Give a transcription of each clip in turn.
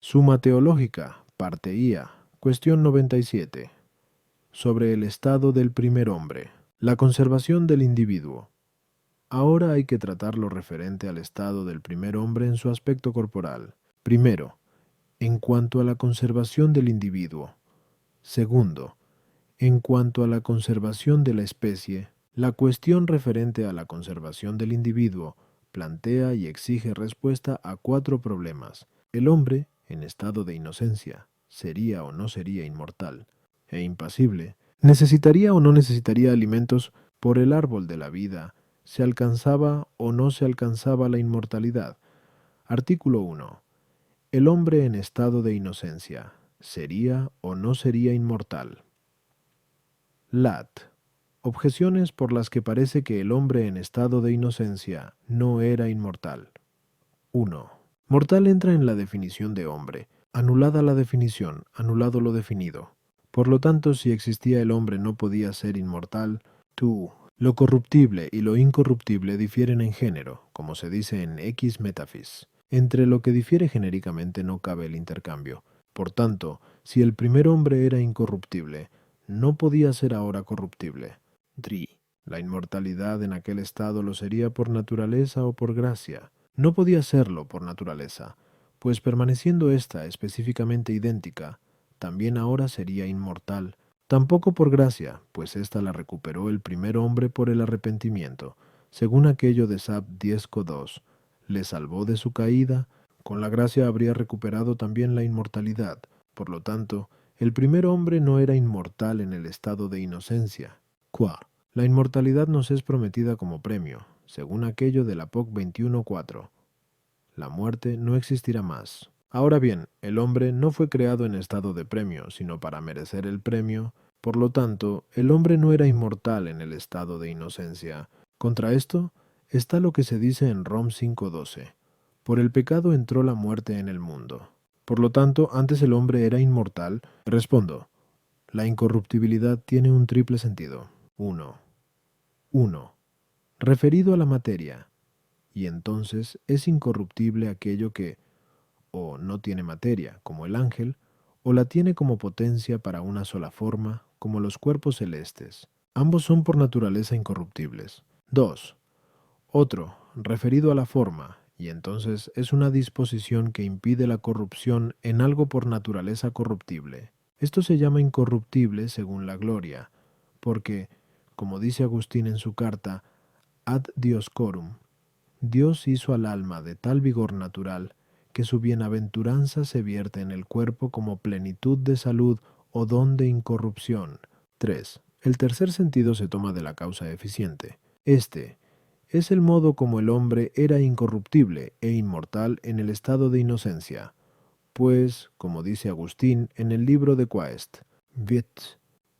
Suma Teológica, parte IA, cuestión 97. Sobre el estado del primer hombre, la conservación del individuo. Ahora hay que tratar lo referente al estado del primer hombre en su aspecto corporal. Primero, en cuanto a la conservación del individuo. Segundo, en cuanto a la conservación de la especie. La cuestión referente a la conservación del individuo plantea y exige respuesta a 4 problemas. El hombre, en estado de inocencia, ¿sería o no sería inmortal e impasible? ¿Necesitaría o no necesitaría alimentos por el árbol de la vida? ¿Se alcanzaba o no se alcanzaba la inmortalidad? Artículo 1. El hombre en estado de inocencia, ¿sería o no sería inmortal? Lat. Objeciones por las que parece que el hombre en estado de inocencia no era inmortal. 1. Mortal entra en la definición de hombre. Anulada la definición, anulado lo definido. Por lo tanto, si existía el hombre no podía ser inmortal. 2. Lo corruptible y lo incorruptible difieren en género, como se dice en X Metaphys. Entre lo que difiere genéricamente no cabe el intercambio. Por tanto, si el primer hombre era incorruptible, no podía ser ahora corruptible. 3. La inmortalidad en aquel estado lo sería por naturaleza o por gracia. No podía serlo por naturaleza, pues permaneciendo ésta específicamente idéntica, también ahora sería inmortal. Tampoco por gracia, pues ésta la recuperó el primer hombre por el arrepentimiento, según aquello de Sab 10:2. Le salvó de su caída, con la gracia habría recuperado también la inmortalidad. Por lo tanto, el primer hombre no era inmortal en el estado de inocencia. Qua. La inmortalidad nos es prometida como premio, según aquello del Apoc 21:4. La muerte no existirá más. Ahora bien, el hombre no fue creado en estado de premio, sino para merecer el premio. Por lo tanto, el hombre no era inmortal en el estado de inocencia. Contra esto está lo que se dice en Rom 5:12. Por el pecado entró la muerte en el mundo. Por lo tanto, antes el hombre era inmortal. Respondo, la incorruptibilidad tiene un triple sentido. 1. Referido a la materia, y entonces es incorruptible aquello que o no tiene materia, como el ángel, o la tiene como potencia para una sola forma, como los cuerpos celestes. Ambos son por naturaleza incorruptibles. 2. Otro, referido a la forma, y entonces es una disposición que impide la corrupción en algo por naturaleza corruptible. Esto se llama incorruptible según la gloria, porque, como dice Agustín en su carta Ad Dioscorum, Dios hizo al alma de tal vigor natural que su bienaventuranza se vierte en el cuerpo como plenitud de salud o don de incorrupción. 3. El tercer sentido se toma de la causa eficiente. Este es el modo como el hombre era incorruptible e inmortal en el estado de inocencia. Pues, como dice Agustín en el libro de Quaest, Vit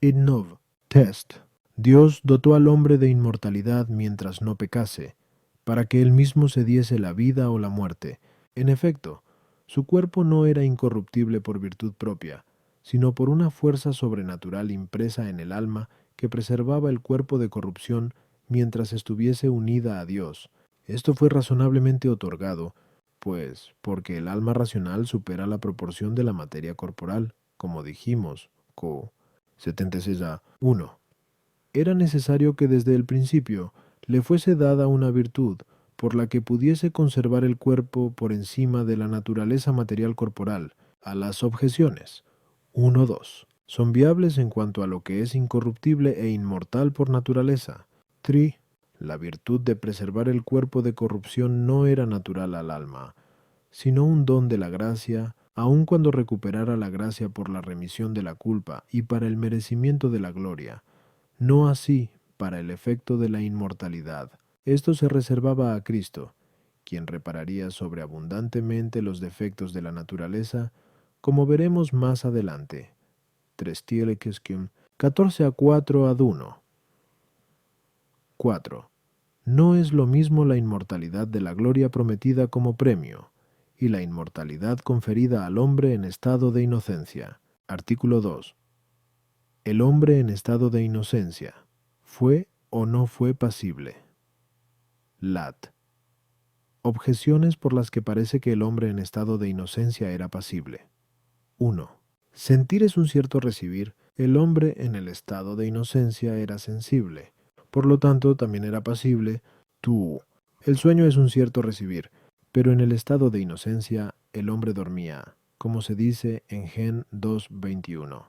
id nov test, Dios dotó al hombre de inmortalidad mientras no pecase, para que él mismo se diese la vida o la muerte. En efecto, su cuerpo no era incorruptible por virtud propia, sino por una fuerza sobrenatural impresa en el alma que preservaba el cuerpo de corrupción mientras estuviese unida a Dios. Esto fue razonablemente otorgado, pues, porque el alma racional supera la proporción de la materia corporal, como dijimos, Co. 76a. Era necesario que desde el principio le fuese dada una virtud por la que pudiese conservar el cuerpo por encima de la naturaleza material corporal. A las objeciones 1-2 son viables en cuanto a lo que es incorruptible e inmortal por naturaleza. 3. La virtud de preservar el cuerpo de corrupción no era natural al alma, sino un don de la gracia, aun cuando recuperara la gracia por la remisión de la culpa y para el merecimiento de la gloria. No así para el efecto de la inmortalidad. Esto se reservaba a Cristo, quien repararía sobreabundantemente los defectos de la naturaleza, como veremos más adelante. 3 Tielequesquium 14:4-1. 4. No es lo mismo la inmortalidad de la gloria prometida como premio, y la inmortalidad conferida al hombre en estado de inocencia. Artículo 2. El hombre en estado de inocencia, ¿fue o no fue pasible? Lat. Objeciones por las que parece que el hombre en estado de inocencia era pasible. 1. Sentir es un cierto recibir. El hombre en el estado de inocencia era sensible. Por lo tanto, también era pasible. 2. El sueño es un cierto recibir, pero en el estado de inocencia el hombre dormía, como se dice en Gen 2:21.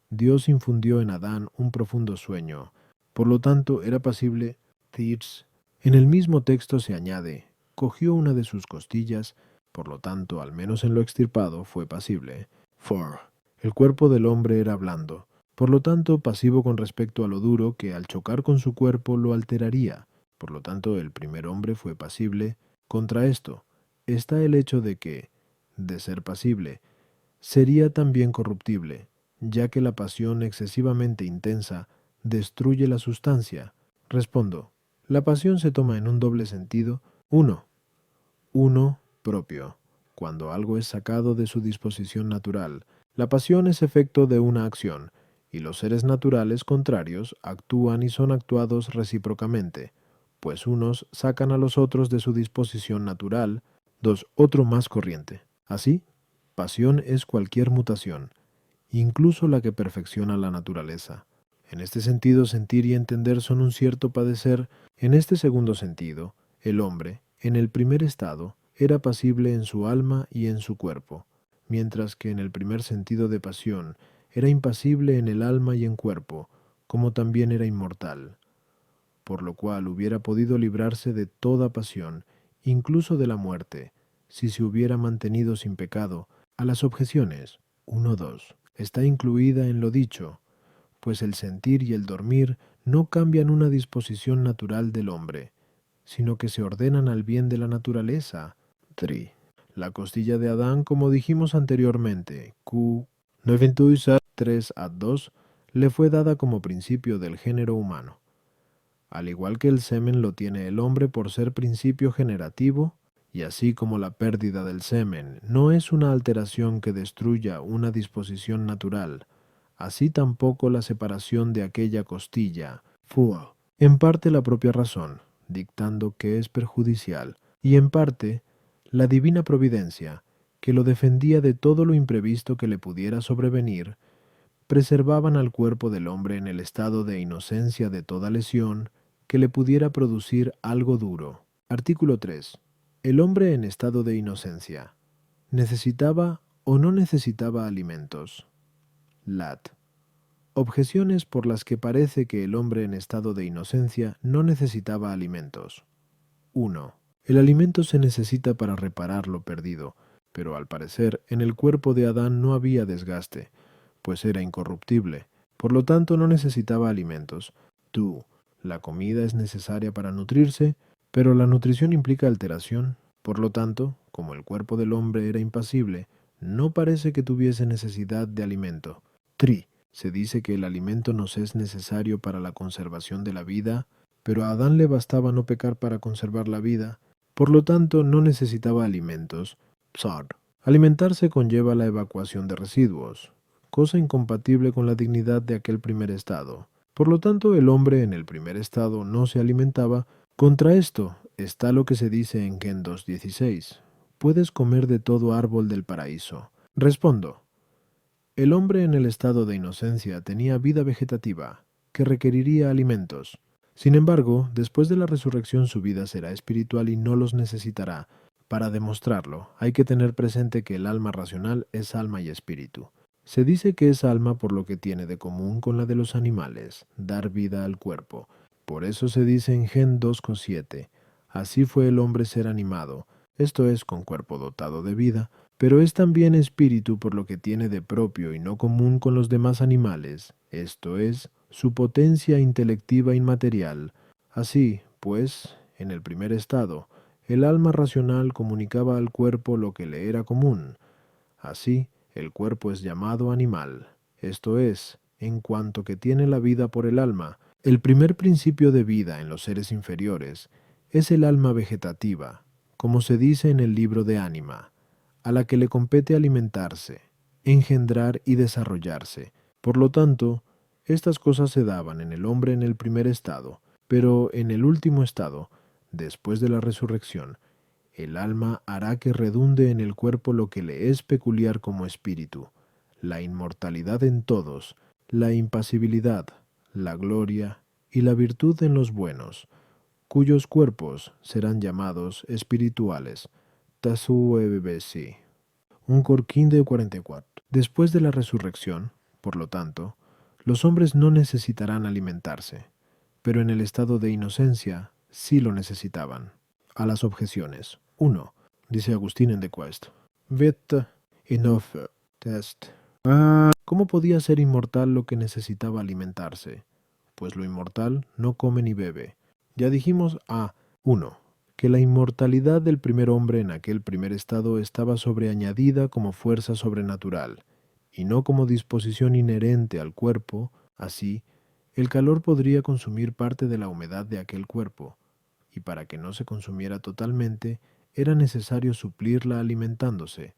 Dios infundió en Adán un profundo sueño, por lo tanto era pasible. Thirds. En el mismo texto se añade, cogió una de sus costillas, por lo tanto, al menos en lo extirpado, fue pasible. 4. El cuerpo del hombre era blando, por lo tanto pasivo con respecto a lo duro que al chocar con su cuerpo lo alteraría. Por lo tanto, el primer hombre fue pasible. Contra esto está el hecho de que, de ser pasible, sería también corruptible, ya que la pasión excesivamente intensa destruye la sustancia. Respondo, la pasión se toma en un doble sentido. 1. Uno propio. Cuando algo es sacado de su disposición natural, la pasión es efecto de una acción, y los seres naturales contrarios actúan y son actuados recíprocamente, pues unos sacan a los otros de su disposición natural. 2. Otro más corriente. Así, pasión es cualquier mutación, incluso la que perfecciona la naturaleza. En este sentido, sentir y entender son un cierto padecer. En este segundo sentido, el hombre, en el primer estado, era pasible en su alma y en su cuerpo, mientras que en el primer sentido de pasión, era impasible en el alma y en cuerpo, como también era inmortal, por lo cual hubiera podido librarse de toda pasión, incluso de la muerte, si se hubiera mantenido sin pecado. A las objeciones 1-2 está incluida en lo dicho, pues el sentir y el dormir no cambian una disposición natural del hombre, sino que se ordenan al bien de la naturaleza. 3. La costilla de Adán, como dijimos anteriormente, Q 3-2, le fue dada como principio del género humano. Al igual que el semen lo tiene el hombre por ser principio generativo, y así como la pérdida del semen no es una alteración que destruya una disposición natural, así tampoco la separación de aquella costilla fue, en parte la propia razón, dictando que es perjudicial, y en parte la divina providencia, que lo defendía de todo lo imprevisto que le pudiera sobrevenir, preservaban al cuerpo del hombre en el estado de inocencia de toda lesión que le pudiera producir algo duro. Artículo 3. El hombre en estado de inocencia, ¿necesitaba o no necesitaba alimentos? Lat. Objeciones por las que parece que el hombre en estado de inocencia no necesitaba alimentos. 1. El alimento se necesita para reparar lo perdido, pero al parecer en el cuerpo de Adán no había desgaste, pues era incorruptible, por lo tanto no necesitaba alimentos. 2. La comida es necesaria para nutrirse, pero la nutrición implica alteración, por lo tanto, como el cuerpo del hombre era impasible, no parece que tuviese necesidad de alimento. 3. Se dice que el alimento nos es necesario para la conservación de la vida, pero a Adán le bastaba no pecar para conservar la vida, por lo tanto no necesitaba alimentos. Psar. Alimentarse conlleva la evacuación de residuos, cosa incompatible con la dignidad de aquel primer estado. Por lo tanto, el hombre en el primer estado no se alimentaba. Contra esto está lo que se dice en Gen 2:16. Puedes comer de todo árbol del paraíso. Respondo. El hombre en el estado de inocencia tenía vida vegetativa, que requeriría alimentos. Sin embargo, después de la resurrección su vida será espiritual y no los necesitará. Para demostrarlo, hay que tener presente que el alma racional es alma y espíritu. Se dice que es alma por lo que tiene de común con la de los animales, dar vida al cuerpo. Por eso se dice en Gen 2:7, así fue el hombre ser animado, esto es, con cuerpo dotado de vida, pero es también espíritu por lo que tiene de propio y no común con los demás animales, esto es, su potencia intelectiva inmaterial. Así, pues, en el primer estado, el alma racional comunicaba al cuerpo lo que le era común. Así, el cuerpo es llamado animal, esto es, en cuanto que tiene la vida por el alma. El primer principio de vida en los seres inferiores es el alma vegetativa, como se dice en el libro de Ánima, a la que le compete alimentarse, engendrar y desarrollarse. Por lo tanto, estas cosas se daban en el hombre en el primer estado, pero en el último estado después de la resurrección, el alma hará que redunde en el cuerpo lo que le es peculiar como espíritu, la inmortalidad en todos, la impasibilidad, la gloria y la virtud en los buenos, cuyos cuerpos serán llamados espirituales. Tasuebesi. Un Corquín de 44. Después de la resurrección, por lo tanto, los hombres no necesitarán alimentarse, pero en el estado de inocencia sí lo necesitaban. A las objeciones. 1. Dice Agustín en The Quest. Vet enough test. ¿Cómo podía ser inmortal lo que necesitaba alimentarse? Pues lo inmortal no come ni bebe. Ya dijimos a 1. Que la inmortalidad del primer hombre en aquel primer estado estaba sobreañadida como fuerza sobrenatural, y no como disposición inherente al cuerpo. Así, el calor podría consumir parte de la humedad de aquel cuerpo, y para que no se consumiera totalmente, era necesario suplirla alimentándose.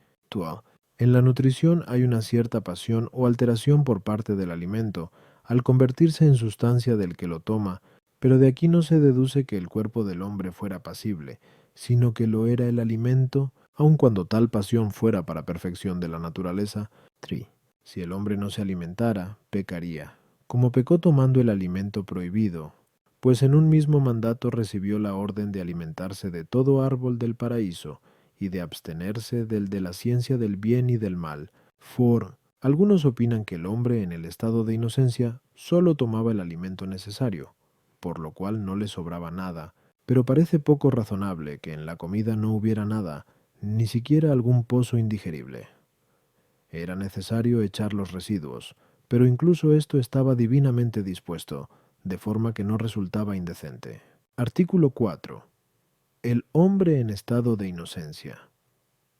En la nutrición hay una cierta pasión o alteración por parte del alimento, al convertirse en sustancia del que lo toma, pero de aquí no se deduce que el cuerpo del hombre fuera pasible, sino que lo era el alimento, aun cuando tal pasión fuera para perfección de la naturaleza. Si el hombre no se alimentara, pecaría, como pecó tomando el alimento prohibido, pues en un mismo mandato recibió la orden de alimentarse de todo árbol del paraíso, y de abstenerse del de la ciencia del bien y del mal. Algunos opinan que el hombre en el estado de inocencia solo tomaba el alimento necesario, por lo cual no le sobraba nada, pero parece poco razonable que en la comida no hubiera nada, ni siquiera algún pozo indigerible. Era necesario echar los residuos, pero incluso esto estaba divinamente dispuesto, de forma que no resultaba indecente. Artículo 4. El hombre en estado de inocencia,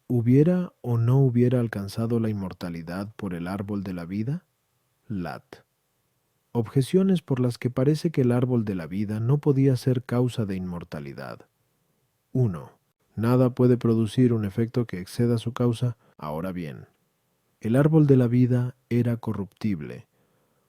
¿hubiera o no hubiera alcanzado la inmortalidad por el árbol de la vida? Lat. Objeciones por las que parece que el árbol de la vida no podía ser causa de inmortalidad. 1. Nada puede producir un efecto que exceda su causa. Ahora bien, el árbol de la vida era corruptible,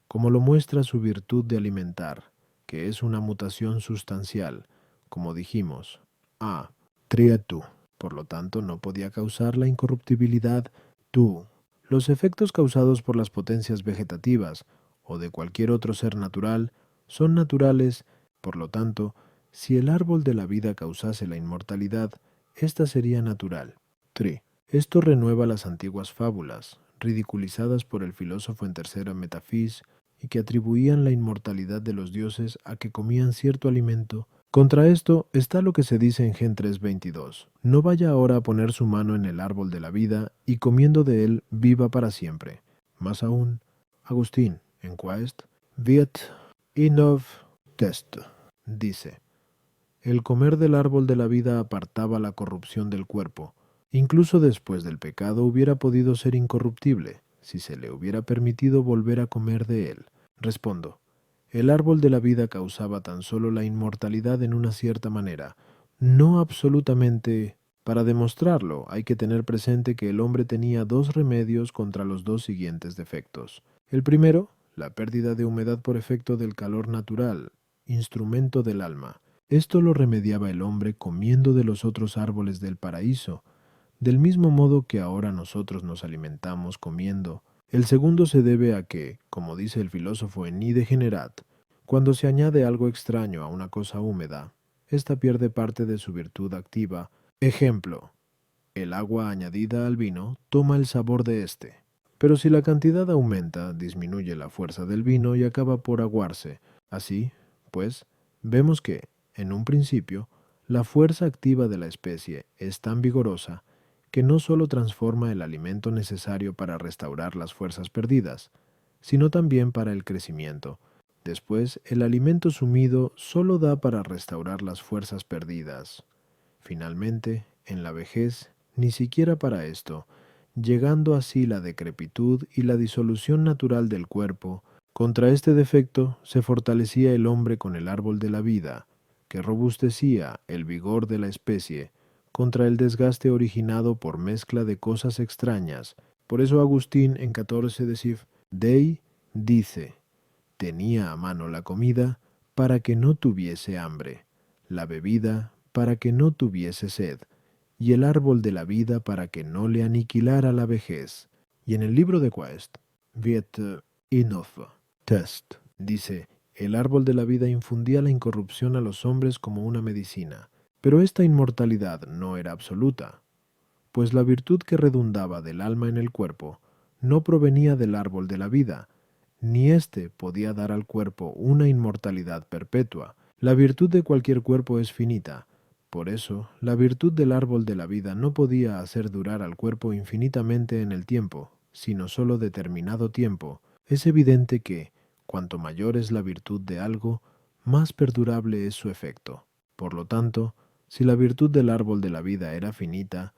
como lo muestra su virtud de alimentar, que es una mutación sustancial, como dijimos. A. Triatu. Por lo tanto, no podía causar la incorruptibilidad. Tú. Los efectos causados por las potencias vegetativas o de cualquier otro ser natural son naturales. Por lo tanto, si el árbol de la vida causase la inmortalidad, ésta sería natural. 3. Esto renueva las antiguas fábulas, ridiculizadas por el filósofo en tercera Metafis, y que atribuían la inmortalidad de los dioses a que comían cierto alimento. Contra esto está lo que se dice en Gen 3:22. No vaya ahora a poner su mano en el árbol de la vida y comiendo de él viva para siempre. Más aún, Agustín, en Quaest, Viet Inov Test, dice, el comer del árbol de la vida apartaba la corrupción del cuerpo. Incluso después del pecado hubiera podido ser incorruptible, si se le hubiera permitido volver a comer de él. Respondo, el árbol de la vida causaba tan solo la inmortalidad en una cierta manera, no absolutamente. Para demostrarlo, hay que tener presente que el hombre tenía dos remedios contra los dos siguientes defectos. El primero, la pérdida de humedad por efecto del calor natural, instrumento del alma. Esto lo remediaba el hombre comiendo de los otros árboles del paraíso, del mismo modo que ahora nosotros nos alimentamos comiendo. El segundo se debe a que, como dice el filósofo en Nide Generat, cuando se añade algo extraño a una cosa húmeda, ésta pierde parte de su virtud activa. Ejemplo, el agua añadida al vino toma el sabor de éste. Pero si la cantidad aumenta, disminuye la fuerza del vino y acaba por aguarse. Así, pues, vemos que, en un principio, la fuerza activa de la especie es tan vigorosa que no sólo transforma el alimento necesario para restaurar las fuerzas perdidas, sino también para el crecimiento. Después, el alimento sumido sólo da para restaurar las fuerzas perdidas. Finalmente, en la vejez, ni siquiera para esto, llegando así la decrepitud y la disolución natural del cuerpo. Contra este defecto se fortalecía el hombre con el árbol de la vida, que robustecía el vigor de la especie contra el desgaste originado por mezcla de cosas extrañas. Por eso Agustín en 14 de Sif Dei dice, tenía a mano la comida para que no tuviese hambre. la bebida para que no tuviese sed, y el árbol de la vida para que no le aniquilara la vejez. Y en el libro de Quest, wird Inof Test, dice, el árbol de la vida infundía la incorrupción a los hombres como una medicina, pero esta inmortalidad no era absoluta, pues la virtud que redundaba del alma en el cuerpo no provenía del árbol de la vida, ni éste podía dar al cuerpo una inmortalidad perpetua. La virtud de cualquier cuerpo es finita. Por eso, la virtud del árbol de la vida no podía hacer durar al cuerpo infinitamente en el tiempo, sino sólo determinado tiempo. Es evidente que, cuanto mayor es la virtud de algo, más perdurable es su efecto. Por lo tanto, si la virtud del árbol de la vida era finita,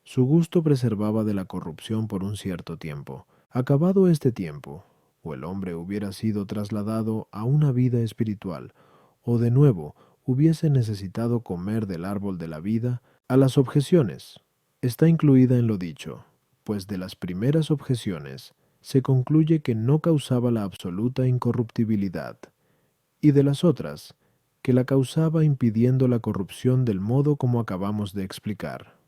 su gusto preservaba de la corrupción por un cierto tiempo. Acabado este tiempo, o el hombre hubiera sido trasladado a una vida espiritual, o de nuevo hubiese necesitado comer del árbol de la vida, a las objeciones está incluida en lo dicho, pues de las primeras objeciones se concluye que no causaba la absoluta incorruptibilidad, y de las otras, que la causaba impidiendo la corrupción del modo como acabamos de explicar.